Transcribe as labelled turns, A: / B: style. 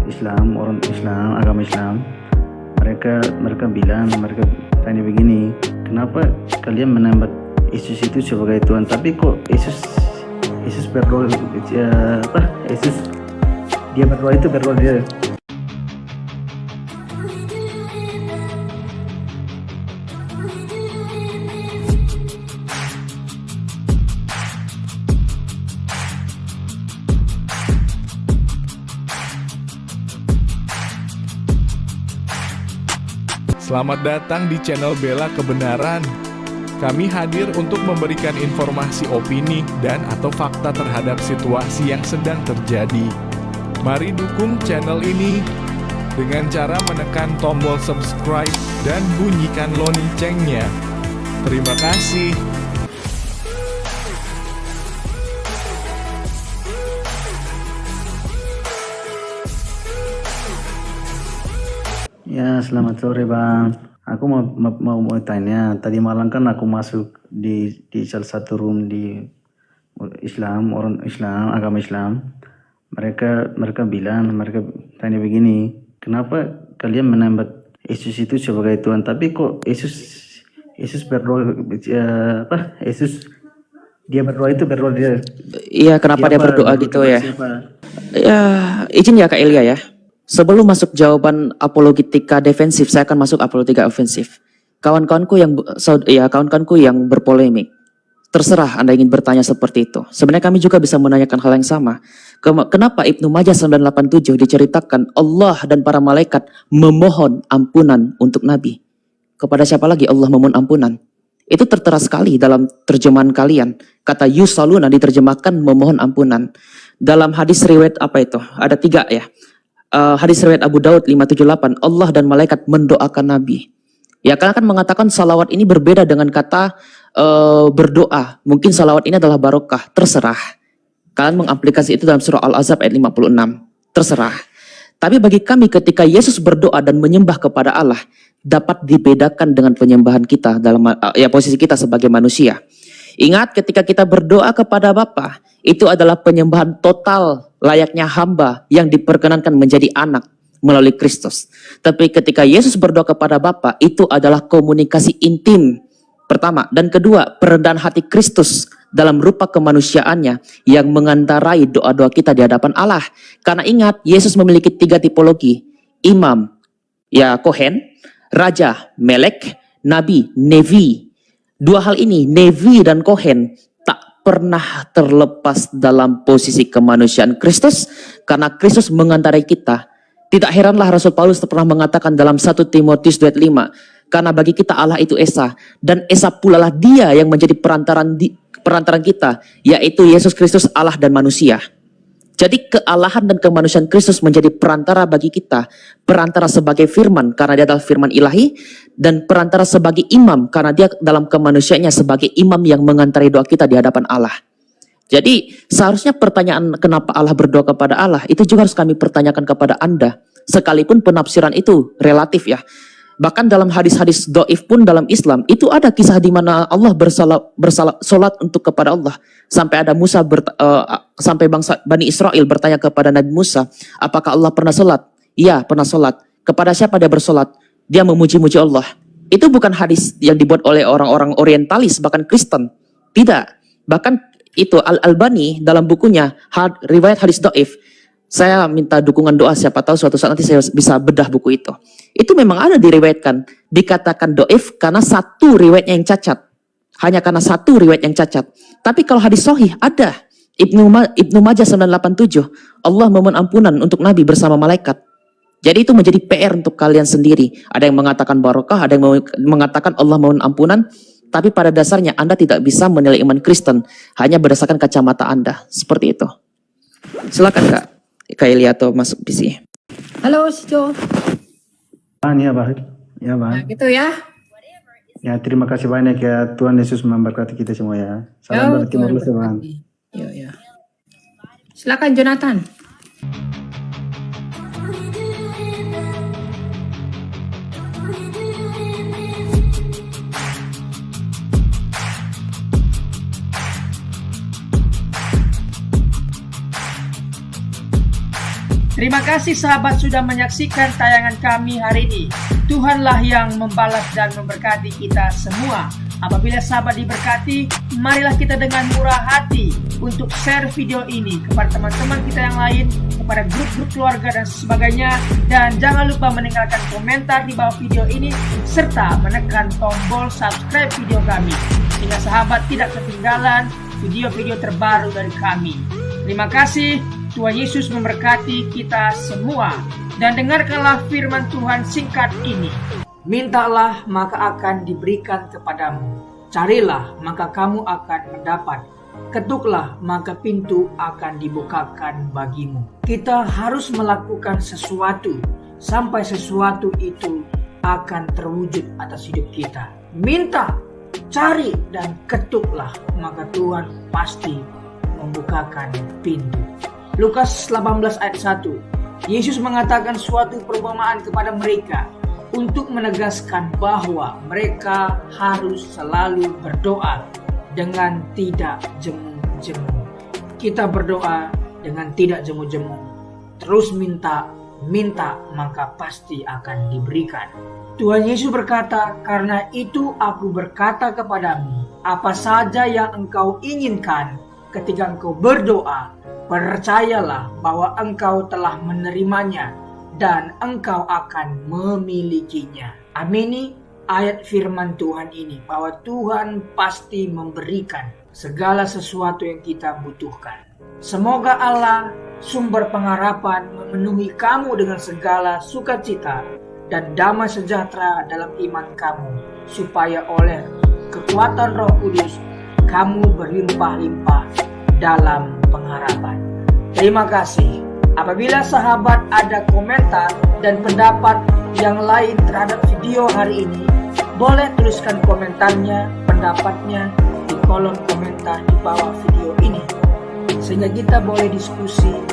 A: Islam, orang Islam, agama Islam. Mereka bilang, mereka tanya begini, kenapa kalian menambah Yesus itu sebagai Tuhan, tapi kok Yesus berdoa, Yesus dia berdoa itu berdoa dia.
B: Selamat datang di channel Bela Kebenaran. Kami hadir untuk memberikan informasi opini dan atau fakta terhadap situasi yang sedang terjadi. Mari dukung channel ini dengan cara menekan tombol subscribe dan bunyikan loncengnya. Terima kasih.
A: Ya, selamat sore Bang. Aku mau tanya. Tadi malam kan aku masuk di salah satu room di Islam, orang Islam, agama Islam. Mereka bilang, mereka tanya begini, kenapa kalian menambah Yesus itu sebagai Tuhan, tapi kok Yesus berdoa, Yesus dia berdoa itu berdoa dia.
C: Iya, kenapa dia berdoa gitu ya? Ya, izin ya Kak Elia ya. Sebelum masuk jawaban apologetika defensif, saya akan masuk apologetika ofensif. Kawan-kawanku yang berpolemik, terserah Anda ingin bertanya seperti itu. Sebenarnya kami juga bisa menanyakan hal yang sama. Kenapa Ibnu Majah 987 diceritakan Allah dan para malaikat memohon ampunan untuk Nabi? Kepada siapa lagi Allah memohon ampunan? Itu tertera sekali dalam terjemahan kalian. Kata yusaluna diterjemahkan memohon ampunan. Dalam hadis riwayat apa itu? Ada 3 ya. Hadis riwayat Abu Daud 578, Allah dan malaikat mendoakan Nabi. Ya, karena kan mengatakan salawat ini berbeda dengan kata berdoa. Mungkin salawat ini adalah barokah, terserah. Kalian mengaplikasi itu dalam surah Al-Ahzab ayat 56, terserah. Tapi bagi kami ketika Yesus berdoa dan menyembah kepada Allah, dapat dibedakan dengan penyembahan kita dalam posisi kita sebagai manusia. Ingat ketika kita berdoa kepada Bapa, itu adalah penyembahan total layaknya hamba yang diperkenankan menjadi anak melalui Kristus. Tapi ketika Yesus berdoa kepada Bapa, itu adalah komunikasi intim. Pertama, dan kedua, perendahan hati Kristus dalam rupa kemanusiaannya yang mengantarai doa-doa kita di hadapan Allah. Karena ingat, Yesus memiliki 3 tipologi. Imam, ya Kohen, Raja, Melek, Nabi, Nevi. 2 hal ini, Nevi dan Kohen, tak pernah terlepas dalam posisi kemanusiaan Kristus. Karena Kristus mengantarai kita. Tidak heranlah Rasul Paulus pernah mengatakan dalam 1 Timotius 2:5, karena bagi kita Allah itu Esa, dan Esa pula lah dia yang menjadi perantaran kita, yaitu Yesus Kristus Allah dan manusia. Jadi kealahan dan kemanusiaan Kristus menjadi perantara bagi kita, perantara sebagai firman karena dia adalah firman ilahi, dan perantara sebagai imam karena dia dalam kemanusiaannya sebagai imam yang mengantarai doa kita di hadapan Allah. Jadi seharusnya pertanyaan kenapa Allah berdoa kepada Allah itu juga harus kami pertanyakan kepada Anda. Sekalipun penafsiran itu relatif ya. Bahkan dalam hadis-hadis doif pun dalam Islam itu ada kisah di mana Allah bersolat untuk kepada Allah. Sampai ada sampai bangsa Bani Israel bertanya kepada Nabi Musa, apakah Allah pernah sholat? Iya, pernah sholat. Kepada siapa dia bersolat? Dia memuji-muji Allah. Itu bukan hadis yang dibuat oleh orang-orang orientalis, bahkan Kristen. Tidak. Bahkan itu Al-Albani dalam bukunya riwayat hadis doif. Saya minta dukungan doa, siapa tahu suatu saat nanti saya bisa bedah buku itu. Itu memang ada diriwayatkan, dikatakan doif karena 1 riwayatnya yang cacat. Hanya karena 1 riwayat yang cacat. Tapi kalau hadis sahih ada. Ibnu Majah 987, Allah memohon ampunan untuk Nabi bersama malaikat. Jadi itu menjadi PR untuk kalian sendiri. Ada yang mengatakan barokah, ada yang mengatakan Allah mohon ampunan. Tapi pada dasarnya Anda tidak bisa menilai iman Kristen hanya berdasarkan kacamata Anda. Seperti itu. Silakan Kak Eliato masuk di sini.
D: Halo, Sijo.
A: Ya Bang, ya Bang.
D: Nah, gitu ya.
A: Ya, terima kasih banyak ya, Tuhan Yesus memberkati kita semua ya. Salam dari Timur Leste Bang.
D: Ya. Silakan Jonathan. Terima
E: Terima kasih sahabat sudah menyaksikan tayangan kami hari ini. Tuhanlah yang membalas dan memberkati kita semua. Apabila sahabat diberkati, marilah kita dengan murah hati untuk share video ini kepada teman-teman kita yang lain, kepada grup-grup keluarga dan sebagainya. Dan jangan lupa meninggalkan komentar di bawah video ini, serta menekan tombol subscribe video kami, sehingga sahabat tidak ketinggalan video-video terbaru dari kami. Terima kasih, Tuhan Yesus memberkati kita semua. Dan dengarkanlah firman Tuhan singkat ini. Mintalah maka akan diberikan kepadamu. Carilah maka kamu akan mendapat. Ketuklah maka pintu akan dibukakan bagimu. Kita harus melakukan sesuatu sampai sesuatu itu akan terwujud atas hidup kita. Minta, cari, dan ketuklah maka Tuhan pasti membukakan pintu. Lukas 18 ayat 1. Yesus mengatakan suatu perumpamaan kepada mereka untuk menegaskan bahwa mereka harus selalu berdoa dengan tidak jemu-jemu. Kita berdoa dengan tidak jemu-jemu. Terus minta maka pasti akan diberikan. Tuhan Yesus berkata, karena itu aku berkata kepadamu, apa saja yang engkau inginkan ketika engkau berdoa, percayalah bahwa engkau telah menerimanya dan engkau akan memilikinya. Amini ayat firman Tuhan ini, bahwa Tuhan pasti memberikan segala sesuatu yang kita butuhkan. Semoga Allah, sumber pengharapan, memenuhi kamu dengan segala sukacita dan damai sejahtera dalam iman kamu, supaya oleh kekuatan Roh Kudus kamu berlimpah-limpah dalam pengharapan. Terima kasih. Apabila sahabat ada komentar dan pendapat yang lain terhadap video hari ini, boleh tuliskan komentarnya, pendapatnya di kolom komentar di bawah video ini, sehingga kita boleh diskusi